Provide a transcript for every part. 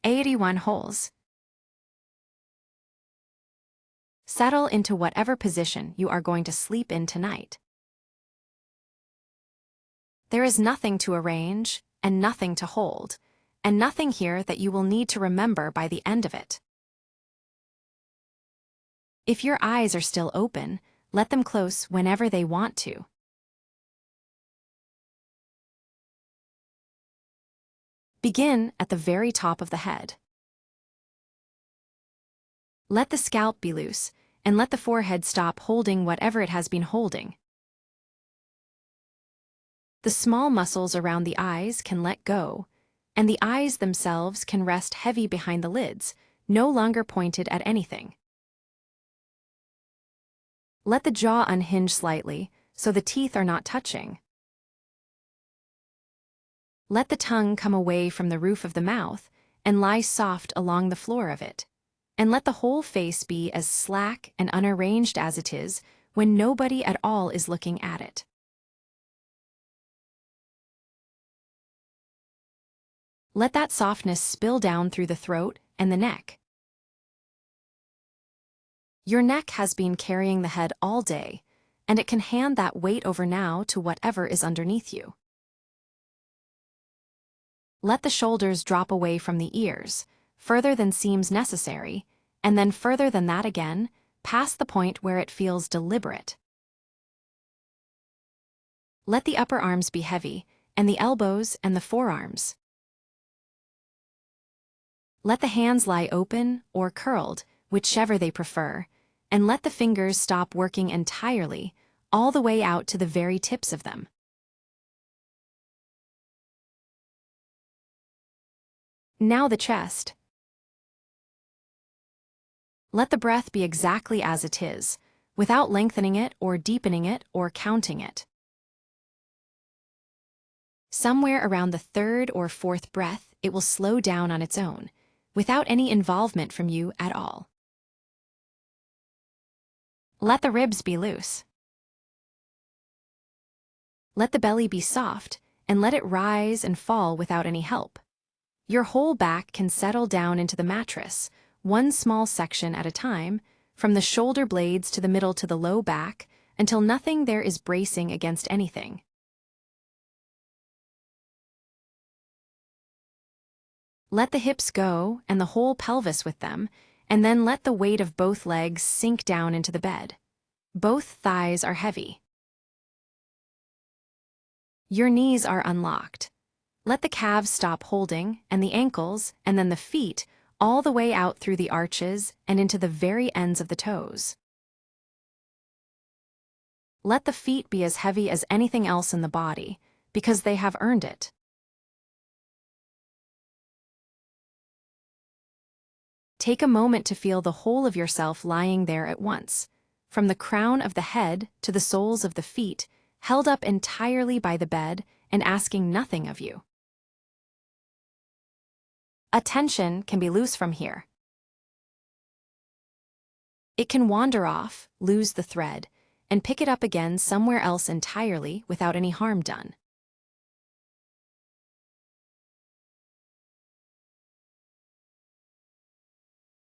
81 holes. Settle into whatever position you are going to sleep in tonight. There is nothing to arrange, and nothing to hold, and nothing here that you will need to remember by the end of it. If your eyes are still open, let them close whenever they want to. Begin at the very top of the head. Let the scalp be loose, and let the forehead stop holding whatever it has been holding. The small muscles around the eyes can let go, and the eyes themselves can rest heavy behind the lids, no longer pointed at anything. Let the jaw unhinge slightly, so the teeth are not touching. Let the tongue come away from the roof of the mouth and lie soft along the floor of it, and let the whole face be as slack and unarranged as it is when nobody at all is looking at it. Let that softness spill down through the throat and the neck. Your neck has been carrying the head all day, and it can hand that weight over now to whatever is underneath you. Let the shoulders drop away from the ears, further than seems necessary, and then further than that again, past the point where it feels deliberate. Let the upper arms be heavy, and the elbows and the forearms. Let the hands lie open or curled, whichever they prefer, and let the fingers stop working entirely, all the way out to the very tips of them. Now the chest. Let the breath be exactly as it is, without lengthening it or deepening it or counting it. Somewhere around the third or fourth breath, it will slow down on its own, without any involvement from you at all. Let the ribs be loose. Let the belly be soft, and let it rise and fall without any help. Your whole back can settle down into the mattress, one small section at a time, from the shoulder blades to the middle to the low back, until nothing there is bracing against anything. Let the hips go and the whole pelvis with them, and then let the weight of both legs sink down into the bed. Both thighs are heavy. Your knees are unlocked. Let the calves stop holding, and the ankles, and then the feet, all the way out through the arches and into the very ends of the toes. Let the feet be as heavy as anything else in the body, because they have earned it. Take a moment to feel the whole of yourself lying there at once, from the crown of the head to the soles of the feet, held up entirely by the bed and asking nothing of you. Attention can be loose from here. It can wander off, lose the thread, and pick it up again somewhere else entirely without any harm done.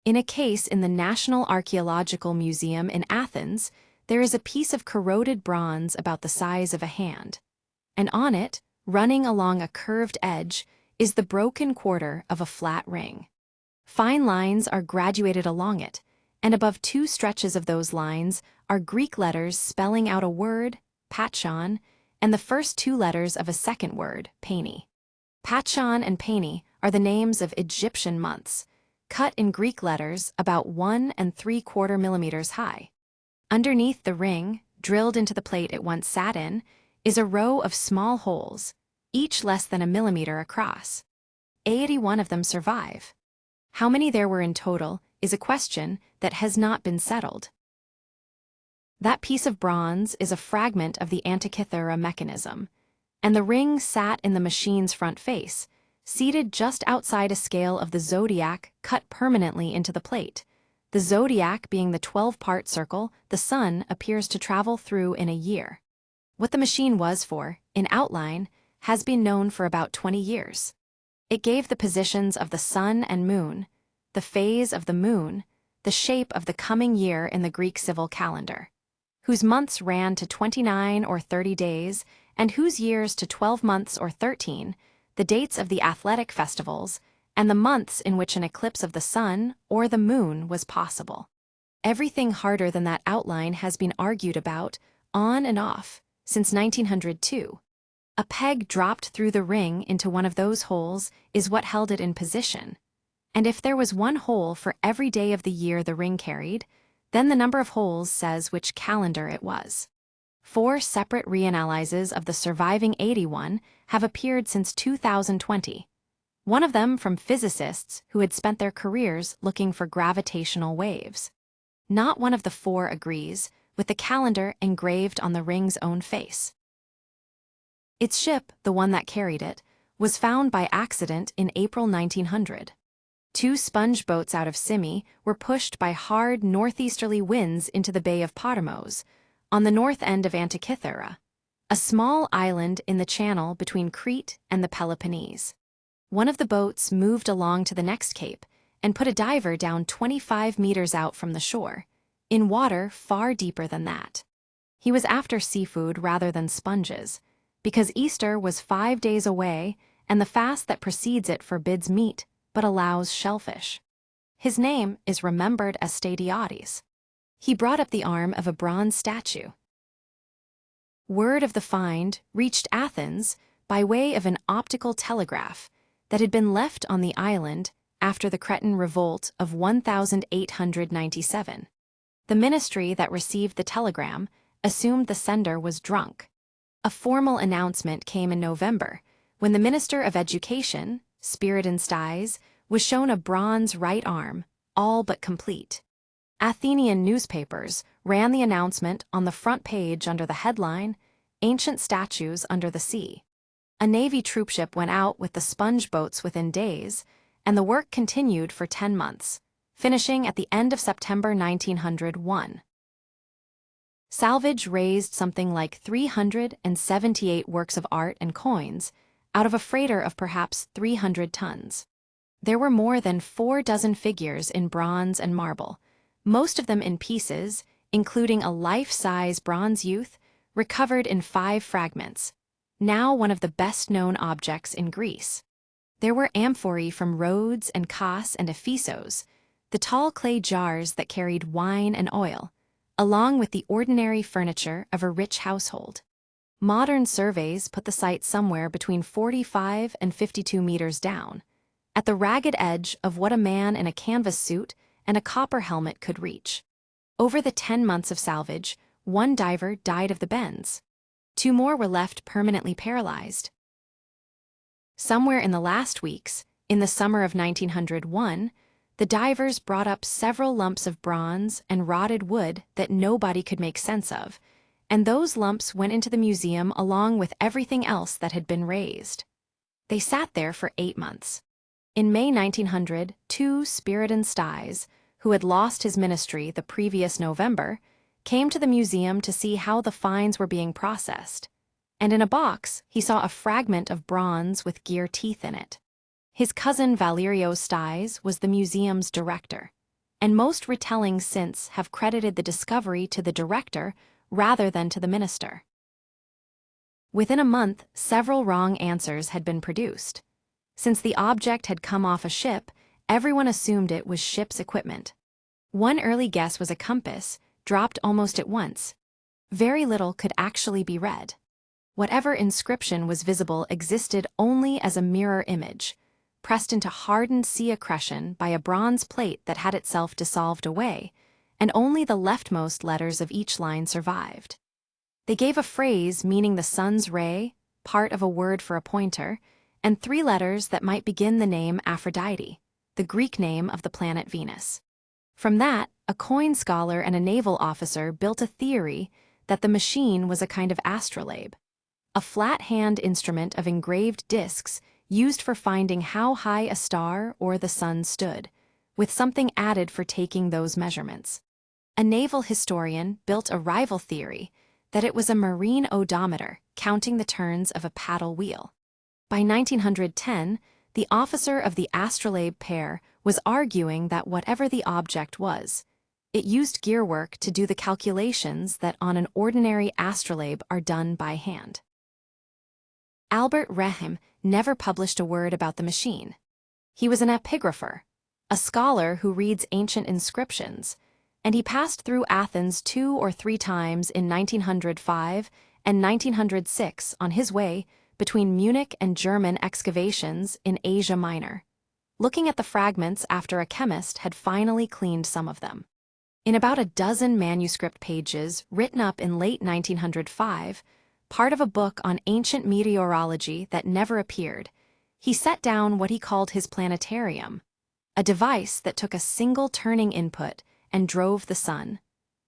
In a case in the National Archaeological Museum in Athens, there is a piece of corroded bronze about the size of a hand, and on it, running along a curved edge, is the broken quarter of a flat ring. Fine lines are graduated along it, and above two stretches of those lines are Greek letters spelling out a word, patchon, and the first two letters of a second word, pani. Patchon and pani are the names of Egyptian months, cut in Greek letters about 1 3/4 millimeters high. Underneath the ring, drilled into the plate it once sat in, is a row of small holes, each less than a millimeter across. 81 of them survive. How many there were in total is a question that has not been settled. That piece of bronze is a fragment of the Antikythera mechanism, and the ring sat in the machine's front face, seated just outside a scale of the zodiac cut permanently into the plate, the zodiac being the 12-part circle the sun appears to travel through in a year. What the machine was for, in outline, has been known for about 20 years. It gave the positions of the sun and moon, the phase of the moon, the shape of the coming year in the Greek civil calendar, whose months ran to 29 or 30 days, and whose years to 12 months or 13, the dates of the athletic festivals, and the months in which an eclipse of the sun or the moon was possible. Everything harder than that outline has been argued about, on and off, since 1902. A peg dropped through the ring into one of those holes is what held it in position. And if there was one hole for every day of the year the ring carried, then the number of holes says which calendar it was. 4 separate reanalyses of the surviving 81 have appeared since 2020. One of them from physicists who had spent their careers looking for gravitational waves. Not one of the 4 agrees with the calendar engraved on the ring's own face. Its ship, the one that carried it, was found by accident in April 1900. 2 sponge boats out of Simi were pushed by hard northeasterly winds into the Bay of Patmos, on the north end of Antikythera, a small island in the channel between Crete and the Peloponnese. One of the boats moved along to the next cape and put a diver down 25 meters out from the shore, in water far deeper than that. He was after seafood rather than sponges, because Easter was 5 days away and the fast that precedes it forbids meat but allows shellfish. His name is remembered as Stadiates. He brought up the arm of a bronze statue. Word of the find reached Athens by way of an optical telegraph that had been left on the island after the Cretan revolt of 1897. The ministry that received the telegram assumed the sender was drunk. A formal announcement came in November, when the Minister of Education, Spiridon Styes, was shown a bronze right arm, all but complete. Athenian newspapers ran the announcement on the front page under the headline, "Ancient Statues Under the Sea." A Navy troopship went out with the sponge boats within days, and the work continued for 10 months, finishing at the end of September 1901. Salvage raised something like 378 works of art and coins out of a freighter of perhaps 300 tons. There were more than 4 dozen figures in bronze and marble, most of them in pieces, including a life-size bronze youth recovered in 5 fragments, now one of the best-known objects in Greece. There were amphorae from Rhodes and Kos and Ephesos, the tall clay jars that carried wine and oil, along with the ordinary furniture of a rich household. Modern surveys put the site somewhere between 45 and 52 meters down, at the ragged edge of what a man in a canvas suit and a copper helmet could reach. Over the 10 months of salvage, 1 diver died of the bends. 2 more were left permanently paralyzed. Somewhere in the last weeks, in the summer of 1901, the divers brought up several lumps of bronze and rotted wood that nobody could make sense of, and those lumps went into the museum along with everything else that had been raised. They sat there for 8 months. In May 1900, 2 Spiridon Styes, who had lost his ministry the previous November, came to the museum to see how the finds were being processed, and in a box he saw a fragment of bronze with gear teeth in it. His cousin Valerio Styes was the museum's director, and most retellings since have credited the discovery to the director rather than to the minister. Within a month, several wrong answers had been produced. Since the object had come off a ship, everyone assumed it was ship's equipment. One early guess was a compass, dropped almost at once. Very little could actually be read. Whatever inscription was visible existed only as a mirror image, pressed into hardened sea accretion by a bronze plate that had itself dissolved away, and only the leftmost letters of each line survived. They gave a phrase meaning the sun's ray, part of a word for a pointer, and 3 letters that might begin the name Aphrodite, the Greek name of the planet Venus. From that, a coin scholar and a naval officer built a theory that the machine was a kind of astrolabe, a flat-hand instrument of engraved discs used for finding how high a star or the sun stood, with something added for taking those measurements. A naval historian built a rival theory that it was a marine odometer counting the turns of a paddle wheel. By 1910, the officer of the astrolabe pair was arguing that whatever the object was, it used gearwork to do the calculations that on an ordinary astrolabe are done by hand. Albert Rehm never published a word about the machine. He was an epigrapher, a scholar who reads ancient inscriptions, and he passed through Athens 2 or 3 times in 1905 and 1906 on his way between Munich and German excavations in Asia Minor, looking at the fragments after a chemist had finally cleaned some of them. In about a dozen manuscript pages written up in late 1905, part of a book on ancient meteorology that never appeared, he set down what he called his planetarium, a device that took a single turning input and drove the sun,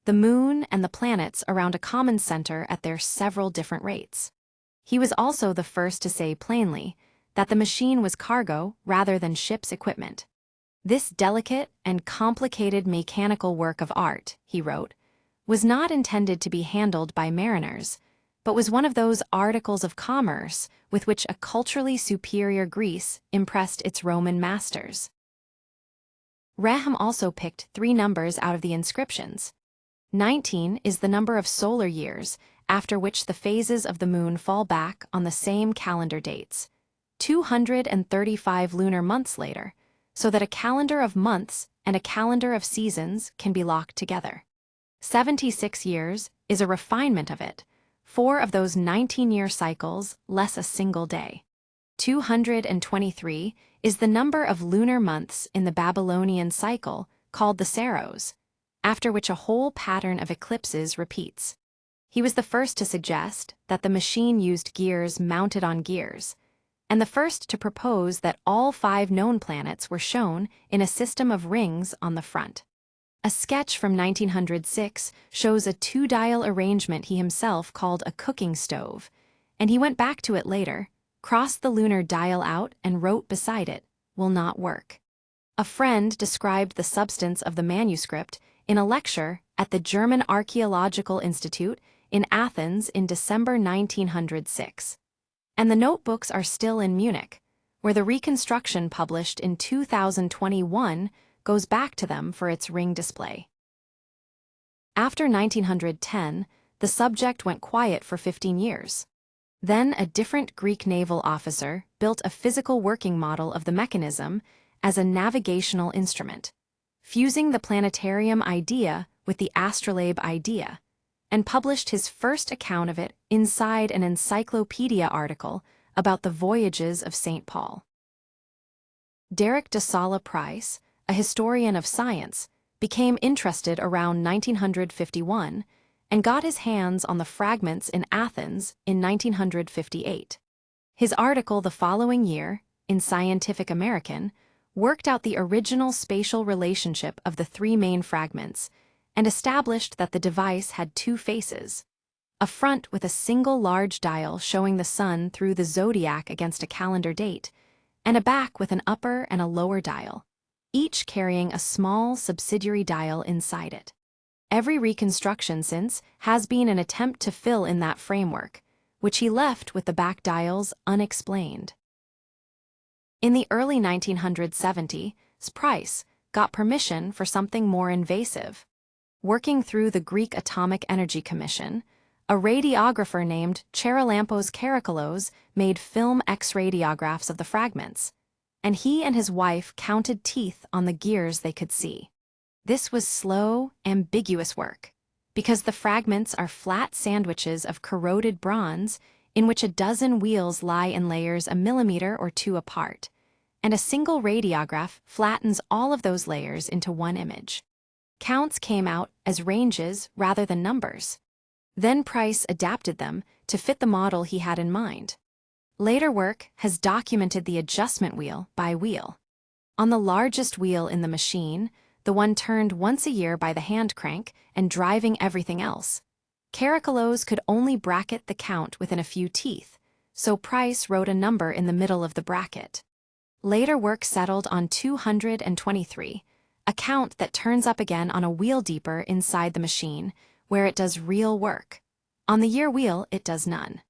the moon, and the planets around a common center at their several different rates. He was also the first to say plainly that the machine was cargo rather than ship's equipment. This delicate and complicated mechanical work of art, he wrote, was not intended to be handled by mariners, but was one of those articles of commerce with which a culturally superior Greece impressed its Roman masters. Rehm also picked 3 numbers out of the inscriptions. 19 is the number of solar years, after which the phases of the moon fall back on the same calendar dates, 235 lunar months later, so that a calendar of months and a calendar of seasons can be locked together. 76 years is a refinement of it, 4 of those 19-year cycles less a single day. 223 is the number of lunar months in the Babylonian cycle called the Saros, after which a whole pattern of eclipses repeats. He was the first to suggest that the machine used gears mounted on gears, and the first to propose that all 5 known planets were shown in a system of rings on the front. A sketch from 1906 shows a 2-dial arrangement he himself called a cooking stove, and he went back to it later, crossed the lunar dial out and wrote beside it, "Will not work." A friend described the substance of the manuscript in a lecture at the German Archaeological Institute in Athens in December 1906. And the notebooks are still in Munich, where the reconstruction published in 2021 goes back to them for its ring display. After 1910, the subject went quiet for 15 years. Then a different Greek naval officer built a physical working model of the mechanism as a navigational instrument, fusing the planetarium idea with the astrolabe idea, and published his first account of it inside an encyclopedia article about the voyages of St. Paul. Derek de Solla Price, a historian of science, became interested around 1951 and got his hands on the fragments in Athens in 1958. His article the following year, in Scientific American, worked out the original spatial relationship of the 3 main fragments and established that the device had 2 faces: a front with a single large dial showing the sun through the zodiac against a calendar date, and a back with an upper and a lower dial, each carrying a small subsidiary dial inside it. Every reconstruction since has been an attempt to fill in that framework, which he left with the back dials unexplained. In the early 1970s, Price got permission for something more invasive. Working through the Greek Atomic Energy Commission, a radiographer named Charalampos Karakalos made film X-radiographs of the fragments, and he and his wife counted teeth on the gears they could see. This was slow, ambiguous work, because the fragments are flat sandwiches of corroded bronze in which a dozen wheels lie in layers a millimeter or 2 apart, and a single radiograph flattens all of those layers into one image. Counts came out as ranges rather than numbers. Then Price adapted them to fit the model he had in mind. Later work has documented the adjustment wheel by wheel. On the largest wheel in the machine, the one turned once a year by the hand crank and driving everything else, Karakalos could only bracket the count within a few teeth, so Price wrote a number in the middle of the bracket. Later work settled on 223, a count that turns up again on a wheel deeper inside the machine, where it does real work. On the year wheel, it does none.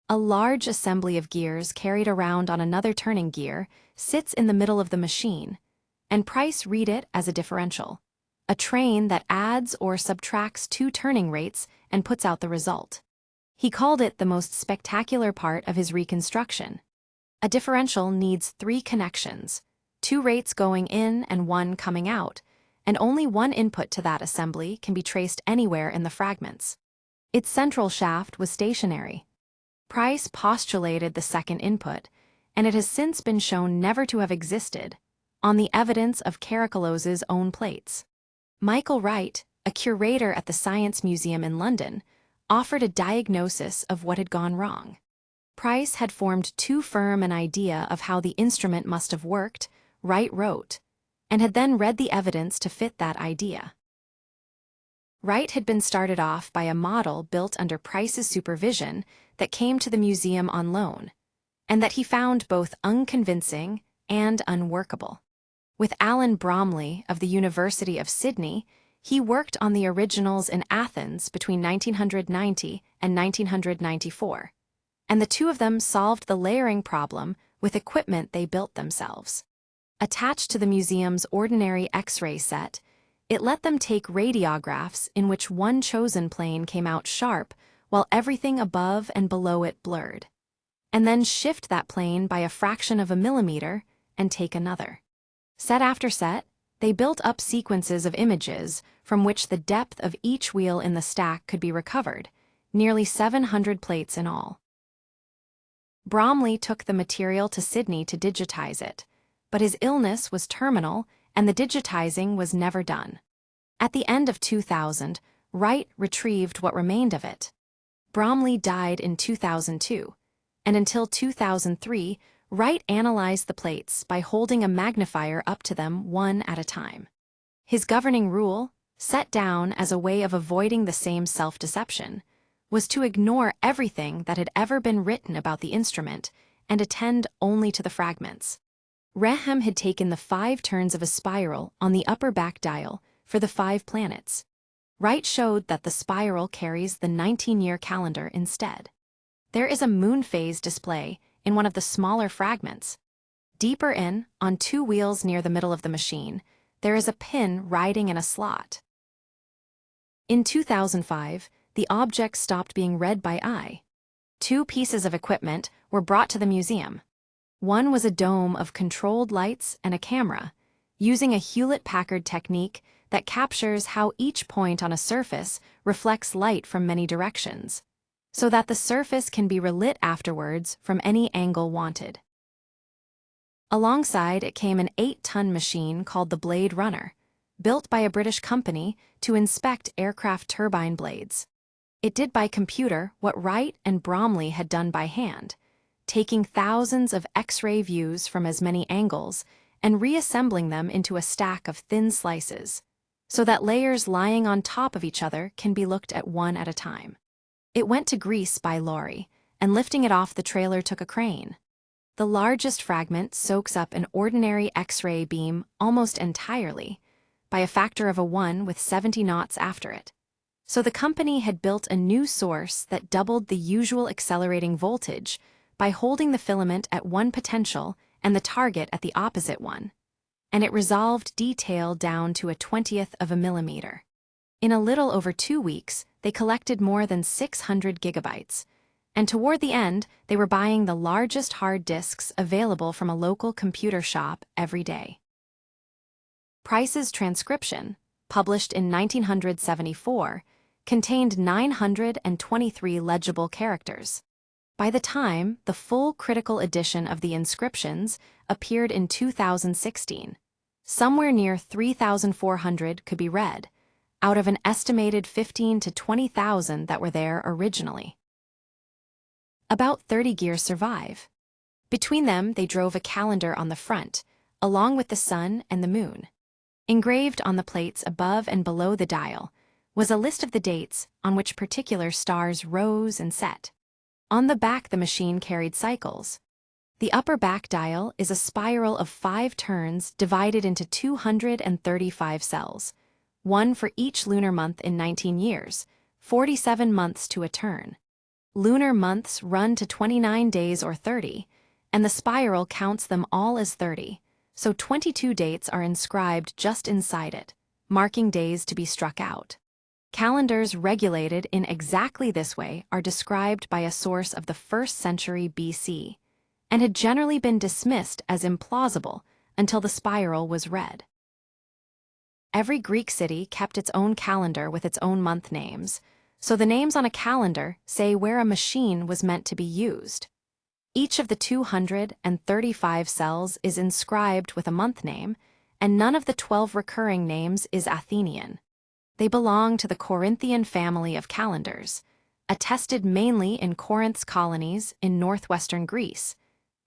A large assembly of gears carried around on another turning gear sits in the middle of the machine, and Price read it as a differential, a train that adds or subtracts two turning rates and puts out the result. He called it the most spectacular part of his reconstruction. A differential needs three connections, two rates going in and one coming out, and only one input to that assembly can be traced anywhere in the fragments. Its central shaft was stationary. Price postulated the second input, and it has since been shown never to have existed, on the evidence of Caracolos's own plates. Michael Wright, a curator at the Science Museum in London, offered a diagnosis of what had gone wrong. Price had formed too firm an idea of how the instrument must have worked, Wright wrote, and had then read the evidence to fit that idea. Wright had been started off by a model built under Price's supervision that came to the museum on loan, and that he found both unconvincing and unworkable. With Alan Bromley of the University of Sydney, he worked on the originals in Athens between 1990 and 1994, and the two of them solved the layering problem with equipment they built themselves. Attached to the museum's ordinary X-ray set, it let them take radiographs in which one chosen plane came out sharp while everything above and below it blurred, and then shift that plane by a fraction of a millimeter and take another. Set after set, they built up sequences of images from which the depth of each wheel in the stack could be recovered, nearly 700 plates in all. Bromley took the material to Sydney to digitize it, but his illness was terminal and the digitizing was never done. At the end of 2000, Wright retrieved what remained of it. Bromley died in 2002, and until 2003, Wright analyzed the plates by holding a magnifier up to them one at a time. His governing rule, set down as a way of avoiding the same self-deception, was to ignore everything that had ever been written about the instrument and attend only to the fragments. Rehm had taken the 5 turns of a spiral on the upper back dial for the 5 planets. Wright showed that the spiral carries the 19-year calendar instead. There is a moon phase display in one of the smaller fragments. Deeper in, on 2 wheels near the middle of the machine, there is a pin riding in a slot. In 2005, the object stopped being read by eye. 2 pieces of equipment were brought to the museum. One was a dome of controlled lights and a camera, using a Hewlett-Packard technique that captures how each point on a surface reflects light from many directions, so that the surface can be relit afterwards from any angle wanted. Alongside it came an 8-ton machine called the Blade Runner, built by a British company to inspect aircraft turbine blades. It did by computer what Wright and Bromley had done by hand, taking thousands of X-ray views from as many angles and reassembling them into a stack of thin slices, so that layers lying on top of each other can be looked at one at a time. It went to Greece by lorry, and lifting it off the trailer took a crane. The largest fragment soaks up an ordinary X-ray beam almost entirely, by a factor of 1 with 70 knots after it. So the company had built a new source that doubled the usual accelerating voltage by holding the filament at one potential and the target at the opposite one, and it resolved detail down to a 20th of a millimeter. In a little over 2 weeks, they collected more than 600 gigabytes, and toward the end, they were buying the largest hard disks available from a local computer shop every day. Price's transcription, published in 1974, contained 923 legible characters. By the time the full critical edition of the inscriptions appeared in 2016, somewhere near 3,400 could be read, out of an estimated 15,000 to 20,000 that were there originally. About 30 gears survive. Between them, they drove a calendar on the front, along with the sun and the moon. Engraved on the plates above and below the dial was a list of the dates on which particular stars rose and set. On the back, the machine carried cycles. The upper back dial is a spiral of 5 turns divided into 235 cells, one for each lunar month in 19 years, 47 months to a turn. lunar months run to 29 days or 30, and the spiral counts them all as 30, so 22 dates are inscribed just inside it, marking days to be struck out. Calendars regulated in exactly this way are described by a source of the 1st century BC, and had generally been dismissed as implausible until the spiral was read. Every Greek city kept its own calendar with its own month names, so the names on a calendar say where a machine was meant to be used. Each of the 235 cells is inscribed with a month name, and none of the 12 recurring names is Athenian. They belong to the Corinthian family of calendars, attested mainly in Corinth's colonies in northwestern Greece,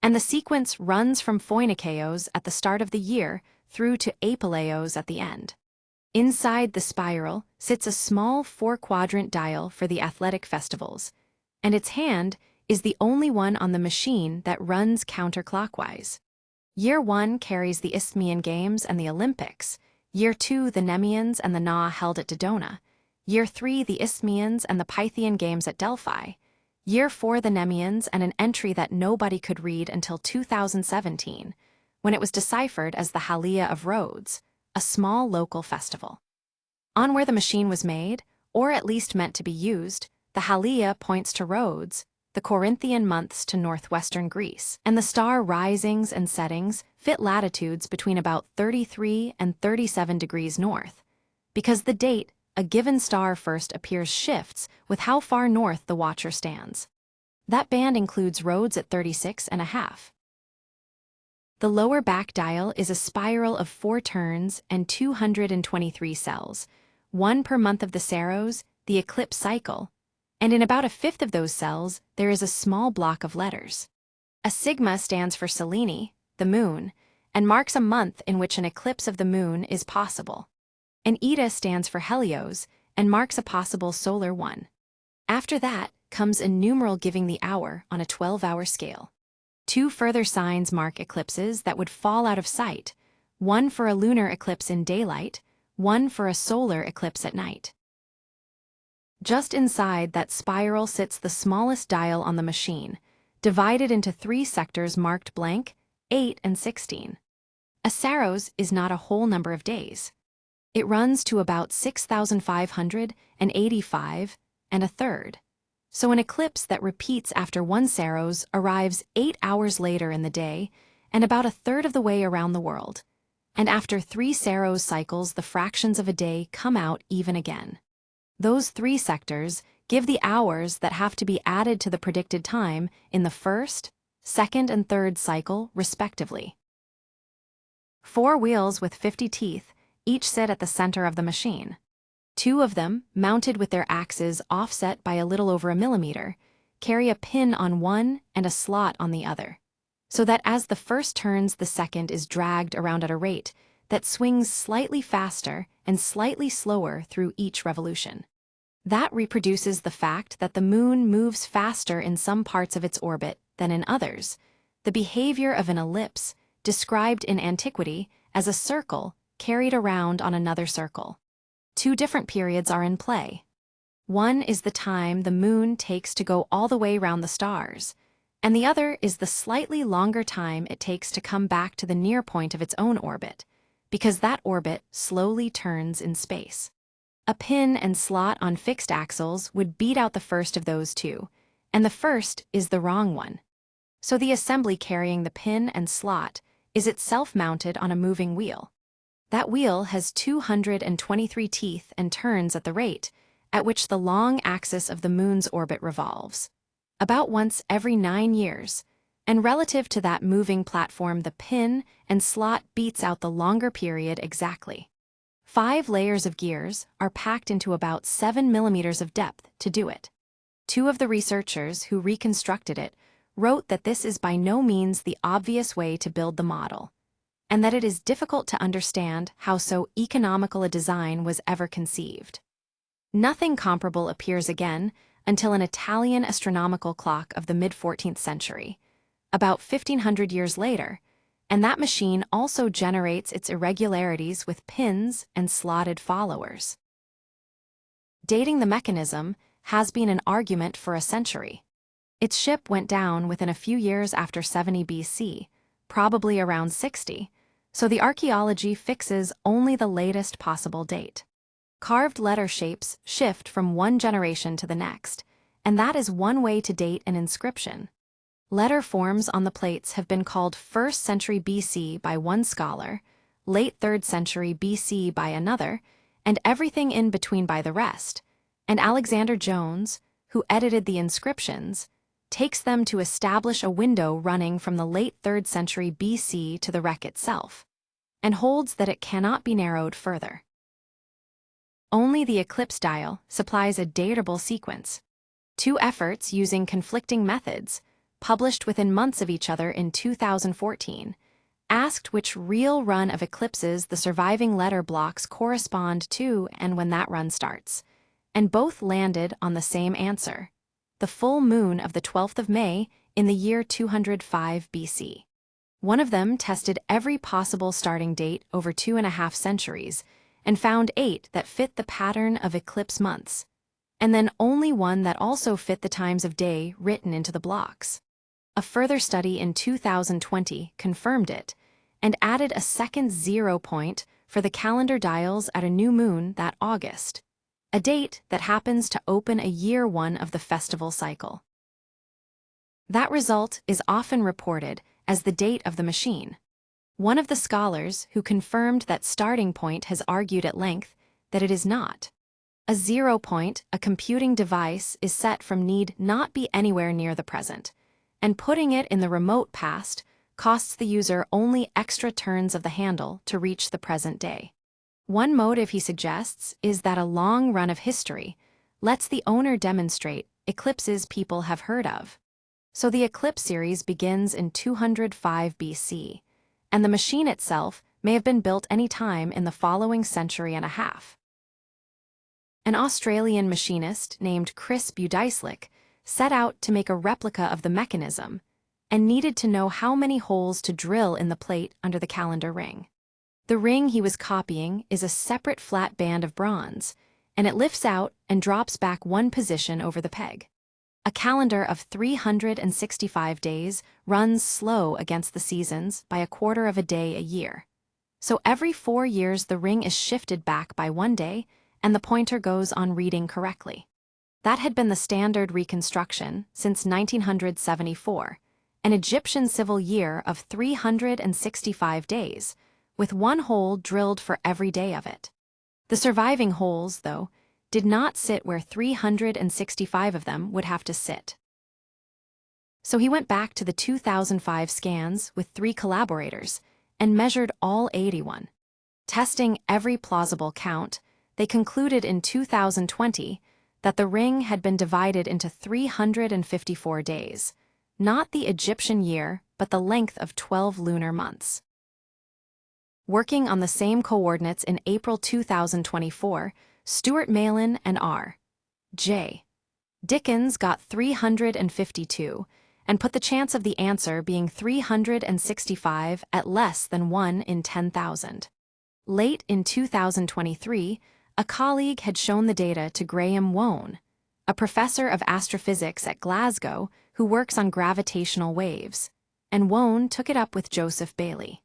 and the sequence runs from Phoinikeos at the start of the year through to Apileos at the end. Inside the spiral sits a small 4-quadrant dial for the athletic festivals, and its hand is the only one on the machine that runs counterclockwise. Year 1 carries the Isthmian Games and the Olympics, Year 2 the Nemeans and the Na held at Dodona, Year 3 the Isthmians and the Pythian Games at Delphi, Year 4 the Nemeans and an entry that nobody could read until 2017, when it was deciphered as the Halia of Rhodes, a small local festival. On where the machine was made, or at least meant to be used, the Halia points to Rhodes, the Corinthian months to northwestern Greece, and the star risings and settings fit latitudes between about 33 and 37 degrees north, because the date a given star first appears shifts with how far north the watcher stands. That band includes Rhodes at 36.5. The lower back dial is a spiral of 4 turns and 223 cells, 1 per month of the Saros, the eclipse cycle, and in about a fifth of those cells there is a small block of letters. A sigma stands for Selene, the moon, and marks a month in which an eclipse of the moon is possible. An eta stands for Helios and marks a possible solar one. After that comes a numeral giving the hour on a 12-hour scale. 2 further signs mark eclipses that would fall out of sight, 1 for a lunar eclipse in daylight, 1 for a solar eclipse at night. Just inside that spiral sits the smallest dial on the machine, divided into 3 sectors marked blank, 8 and 16. A Saros is not a whole number of days. It runs to about 6,585 and a third. So an eclipse that repeats after 1 Saros arrives 8 hours later in the day and about a third of the way around the world. And after 3 Saros cycles, the fractions of a day come out even again. Those 3 sectors give the hours that have to be added to the predicted time in the first, second, and third cycle, respectively. 4 wheels with 50 teeth each sit at the center of the machine. 2 of them, mounted with their axes offset by a little over a millimeter, carry a pin on one and a slot on the other, so that as the first turns, the second is dragged around at a rate that swings slightly faster and slightly slower through each revolution. That reproduces the fact that the moon moves faster in some parts of its orbit than in others, the behavior of an ellipse, described in antiquity as a circle carried around on another circle. 2 different periods are in play. One is the time the moon takes to go all the way round the stars, and the other is the slightly longer time it takes to come back to the near point of its own orbit, because that orbit slowly turns in space. A pin and slot on fixed axles would beat out the first of those 2, and the first is the wrong one. So the assembly carrying the pin and slot is itself mounted on a moving wheel. That wheel has 223 teeth and turns at the rate at which the long axis of the moon's orbit revolves, about once every 9 years, and relative to that moving platform the pin and slot beats out the longer period exactly. 5 layers of gears are packed into about 7 millimeters of depth to do it. 2 of the researchers who reconstructed it wrote that this is by no means the obvious way to build the model, and that it is difficult to understand how so economical a design was ever conceived. Nothing comparable appears again until an Italian astronomical clock of the mid-14th century, about 1,500 years later, and that machine also generates its irregularities with pins and slotted followers. Dating the mechanism has been an argument for a century. Its ship went down within a few years after 70 BC, probably around 60, so the archaeology fixes only the latest possible date. Carved letter shapes shift from one generation to the next, and that is one way to date an inscription. Letter forms on the plates have been called 1st century BC by one scholar, late 3rd century BC by another, and everything in between by the rest, and Alexander Jones, who edited the inscriptions, takes them to establish a window running from the late 3rd century BC to the wreck itself, and holds that it cannot be narrowed further. Only the eclipse dial supplies a datable sequence. Two efforts using conflicting methods, published within months of each other in 2014, asked which real run of eclipses the surviving letter blocks correspond to and when that run starts, and both landed on the same answer: the full moon of the 12th of May in the year 205 BC. One of them tested every possible starting date over 2.5 centuries and found 8 that fit the pattern of eclipse months, and then only one that also fit the times of day written into the blocks. A further study in 2020 confirmed it and added a second 0 point for the calendar dials at a new moon that August, a date that happens to open a year 1 of the festival cycle. That result is often reported as the date of the machine. One of the scholars who confirmed that starting point has argued at length that it is not. A 0 point, a computing device, is set from need not be anywhere near the present, and putting it in the remote past costs the user only extra turns of the handle to reach the present day. One motive he suggests is that a long run of history lets the owner demonstrate eclipses people have heard of. So the eclipse series begins in 205 BC, and the machine itself may have been built any time in the following century and a half. An Australian machinist named Chris Budislik set out to make a replica of the mechanism and needed to know how many holes to drill in the plate under the calendar ring. The ring he was copying is a separate flat band of bronze, and it lifts out and drops back one position over the peg. A calendar of 365 days runs slow against the seasons by 1/4 of a day a year. So every 4 years the ring is shifted back by 1 day, and the pointer goes on reading correctly. That had been the standard reconstruction since 1974, an Egyptian civil year of 365 days, with 1 hole drilled for every day of it. The surviving holes, though, did not sit where 365 of them would have to sit. So he went back to the 2005 scans with 3 collaborators and measured all 81. Testing every plausible count, they concluded in 2020 that the ring had been divided into 354 days, not the Egyptian year, but the length of 12 lunar months. Working on the same coordinates in April 2024, Stuart Malin and R.J. Dickens got 352 and put the chance of the answer being 365 at less than 1 in 10,000. Late in 2023, a colleague had shown the data to Rehm, a professor of astrophysics at Glasgow who works on gravitational waves, and Wone took it up with Joseph Bailey.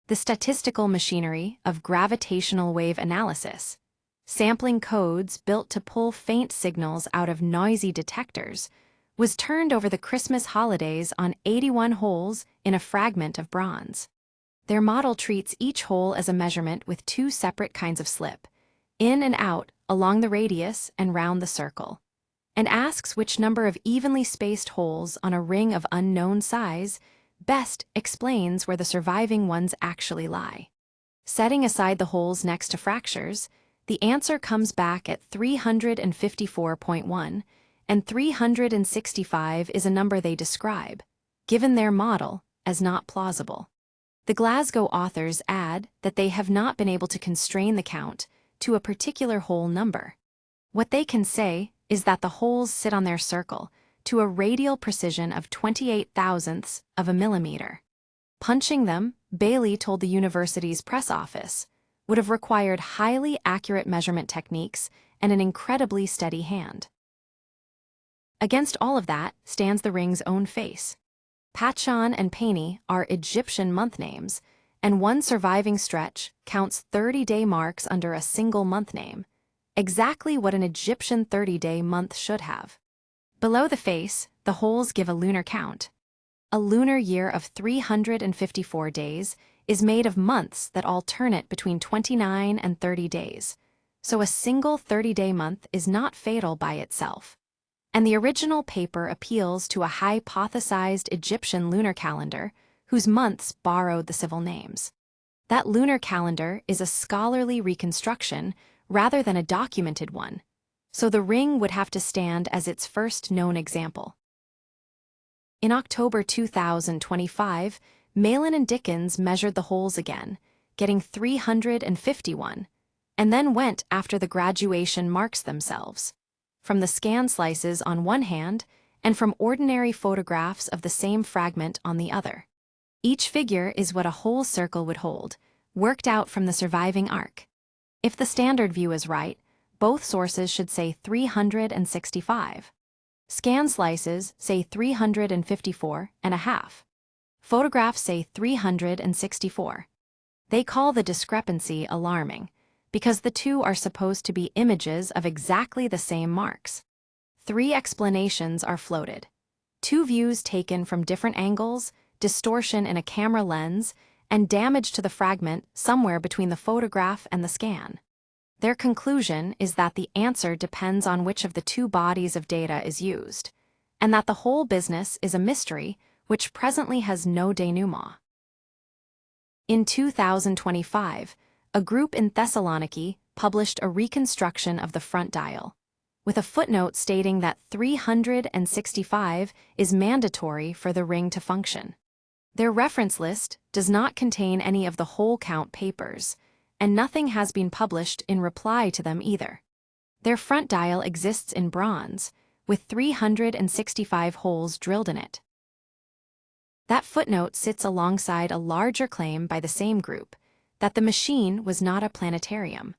The statistical machinery of gravitational-wave analysis, sampling codes built to pull faint signals out of noisy detectors, was turned over the Christmas holidays on 81 holes in a fragment of bronze. Their model treats each hole as a measurement with 2 separate kinds of slip, in and out along the radius and round the circle, and asks which number of evenly spaced holes on a ring of unknown size best explains where the surviving ones actually lie. Setting aside the holes next to fractures, the answer comes back at 354.1, and 365 is a number they describe, given their model, as not plausible. The Glasgow authors add that they have not been able to constrain the count to a particular whole number. What they can say is that the holes sit on their circle to a radial precision of 28 thousandths of a millimeter. Punching them, Bailey told the university's press office, would have required highly accurate measurement techniques and an incredibly steady hand. Against all of that stands the ring's own face. Pachon and Pani are Egyptian month names, and one surviving stretch counts 30-day marks under a single month name, exactly what an Egyptian 30-day month should have. Below the face, the holes give a lunar count. A lunar year of 354 days is made of months that alternate between 29 and 30 days, so a single 30-day month is not fatal by itself. And the original paper appeals to a hypothesized Egyptian lunar calendar whose months borrowed the civil names. That lunar calendar is a scholarly reconstruction rather than a documented one, so the ring would have to stand as its first known example. In October 2025, Malin and Dickens measured the holes again, getting 351, and then went after the graduation marks themselves, from the scan slices on one hand and from ordinary photographs of the same fragment on the other. Each figure is what a whole circle would hold, worked out from the surviving arc. If the standard view is right, both sources should say 365. Scan slices say 354.5. Photographs say 364. They call the discrepancy alarming, because the two are supposed to be images of exactly the same marks. 3 explanations are floated: 2 views taken from different angles, distortion in a camera lens, and damage to the fragment somewhere between the photograph and the scan. Their conclusion is that the answer depends on which of the 2 bodies of data is used, and that the whole business is a mystery which presently has no denouement. In 2025, a group in Thessaloniki published a reconstruction of the front dial, with a footnote stating that 365 is mandatory for the ring to function. Their reference list does not contain any of the whole count papers, and nothing has been published in reply to them either. Their front dial exists in bronze, with 365 holes drilled in it. That footnote sits alongside a larger claim by the same group, that the machine was not a planetarium.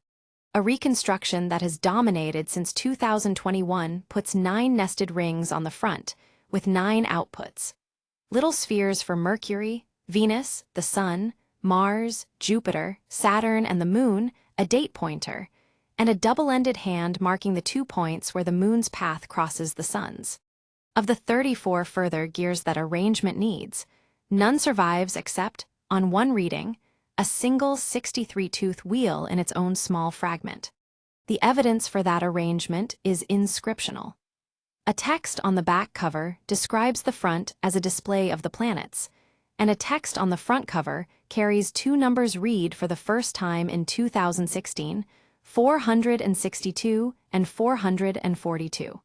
A reconstruction that has dominated since 2021 puts 9 nested rings on the front, with 9 outputs. Little spheres for Mercury, Venus, the Sun, Mars, Jupiter, Saturn, and the Moon, a date pointer, and a double-ended hand marking the 2 points where the Moon's path crosses the Sun's. Of the 34 further gears that arrangement needs, none survives except, on one reading, a single 63-tooth wheel in its own small fragment. The evidence for that arrangement is inscriptional. A text on the back cover describes the front as a display of the planets, and a text on the front cover carries 2 numbers read for the first time in 2016, 462 and 442.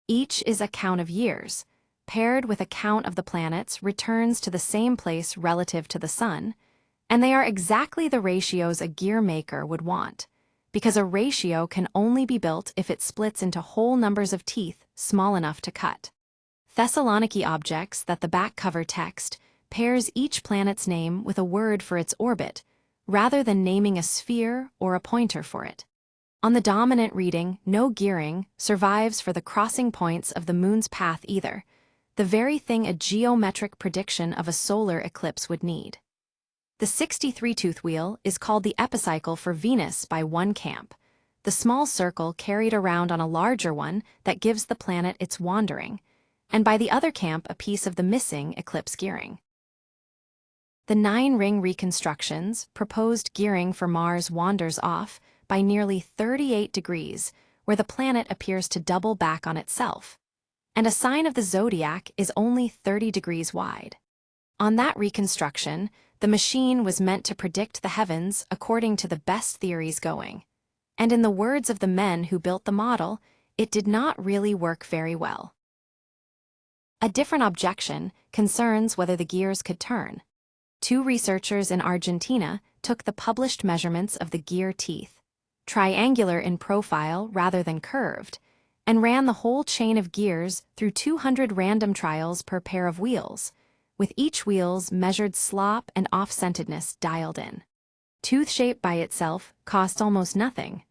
Each is a count of years, paired with a count of the planets returns to the same place relative to the Sun, and they are exactly the ratios a gear maker would want, because a ratio can only be built if it splits into whole numbers of teeth small enough to cut. Thessaloniki objects that the back cover text pairs each planet's name with a word for its orbit, rather than naming a sphere or a pointer for it. On the dominant reading, no gearing survives for the crossing points of the Moon's path either, the very thing a geometric prediction of a solar eclipse would need. The 63-tooth wheel is called the epicycle for Venus by one camp, the small circle carried around on a larger one that gives the planet its wandering, and by the other camp a piece of the missing eclipse gearing. The 9-ring reconstructions proposed gearing for Mars wanders off by nearly 38 degrees, where the planet appears to double back on itself, and a sign of the zodiac is only 30 degrees wide. On that reconstruction, the machine was meant to predict the heavens according to the best theories going, and in the words of the men who built the model, it did not really work very well. A different objection concerns whether the gears could turn. 2 researchers in Argentina took the published measurements of the gear teeth, triangular in profile rather than curved, and ran the whole chain of gears through 200 random trials per pair of wheels, with each wheel's measured slop and off-centeredness dialed in. Tooth shape by itself costs almost nothing.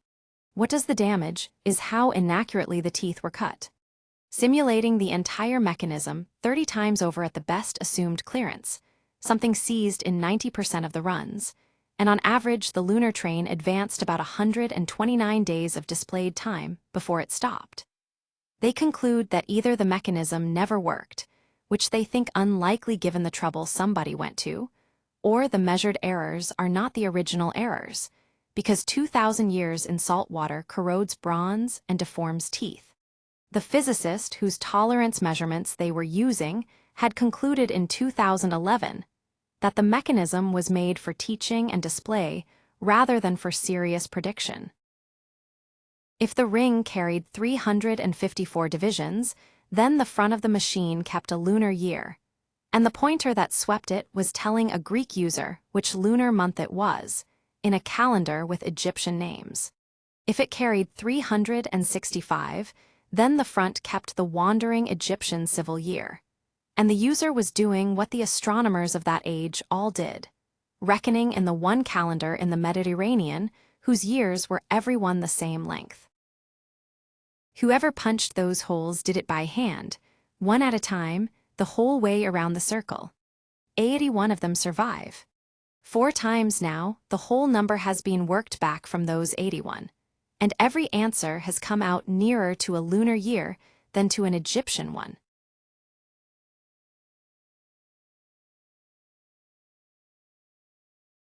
What does the damage is how inaccurately the teeth were cut. simulating the entire mechanism 30 times over at the best assumed clearance, something seized in 90% of the runs, and on average the lunar train advanced about 129 days of displayed time before it stopped. They conclude that either the mechanism never worked, which they think unlikely given the trouble somebody went to, or the measured errors are not the original errors, because 2,000 years in salt water corrodes bronze and deforms teeth. The physicist whose tolerance measurements they were using had concluded in 2011 that the mechanism was made for teaching and display rather than for serious prediction. If the ring carried 354 divisions, then the front of the machine kept a lunar year, and the pointer that swept it was telling a Greek user which lunar month it was, in a calendar with Egyptian names. If it carried 365, then the front kept the wandering Egyptian civil year, and the user was doing what the astronomers of that age all did, reckoning in the one calendar in the Mediterranean whose years were every one the same length. Whoever punched those holes did it by hand, one at a time, the whole way around the circle. 81 of them survive. 4 times now, the whole number has been worked back from those 81, and every answer has come out nearer to a lunar year than to an Egyptian one.